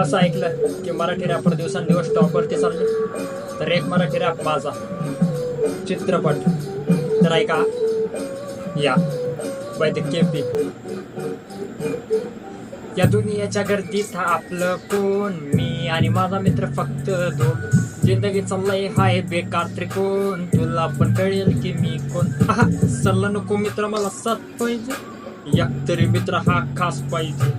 असं ऐकलं की मराठी रॅपर दिवसांदिवस टॉपवरती चालले, तर एक मराठी रॅप माझा चित्रपट तर ऐका या बाय द केपी. या दुनियाच्या गर्दीत आपलं कोण, मी आणि माझा मित्र फक्त दोन. जिंदगी चाललाय हाय बेकार त्रिकोण, तुला पण कळेल की मी कोण. आहा सल्ला नको मित्र, मला साथ पाहिजे, एक तरी मित्र हा खास पाहिजे.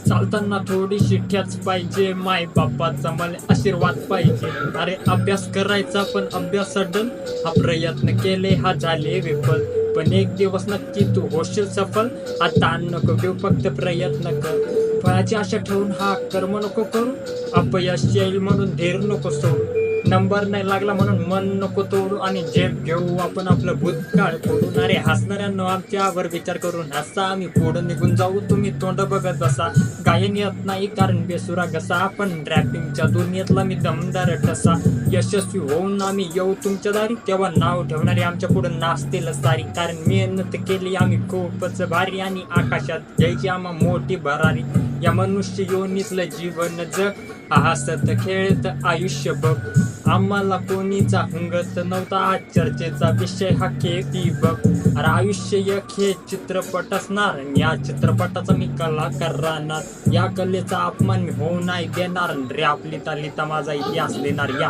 चालताना थोडीशी ठ्याच पाहिजे, माय बापाचा मला आशीर्वाद पाहिजे. अरे अभ्यास करायचा पण अभ्यास डन, हा प्रयत्न केले हा झाले विफल, पण एक दिवस नक्की तू होशील सफल. आता नको घेऊ फक्त प्रयत्न कर, फळाची आशा ठेवून हा कर्म नको करू. अपयश येईल म्हणून धीर नको सोडू, नंबर नाही लागला म्हणून मन नको तोडू. आणि झेप घेऊ आपण आपलं भूतकाळ फोडून. अरे हसणाऱ्यांनो आमच्यावर विचार करून हसा, आम्ही पुढं निघून जाऊ तुम्ही तोंड बघत बसा. गायन येत नाही कारण बेसुरा घसा, पण रॅपिंगच्या दुनियेतला मी दमदार ठसा. यशस्वी होऊन आम्ही येऊ तुमच्या दारी, तेव्हा नाव ठेवणारे आमच्या पुढं नाचतील सारी. कारण मेहनत केली आम्ही खूपच भारी, आणि आकाशात घ्यायची आम्हा मोठी भरारी. या मनुष्य योनीतलं जीवन जग, हसत खेळत आयुष्य बघ. आम्हाला कोणीचा हुंगत नव्हता, आज चर्चेचा विषय हा केपी बघ. अरे आयुष्य एक हे चित्रपट असणार, या चित्रपटाचा मी कलाकार राहणार. या कलेचा अपमान मी होऊ नाही देणार, रॅप लिहिता लिहिता माझा इतिहास लिहिणार. या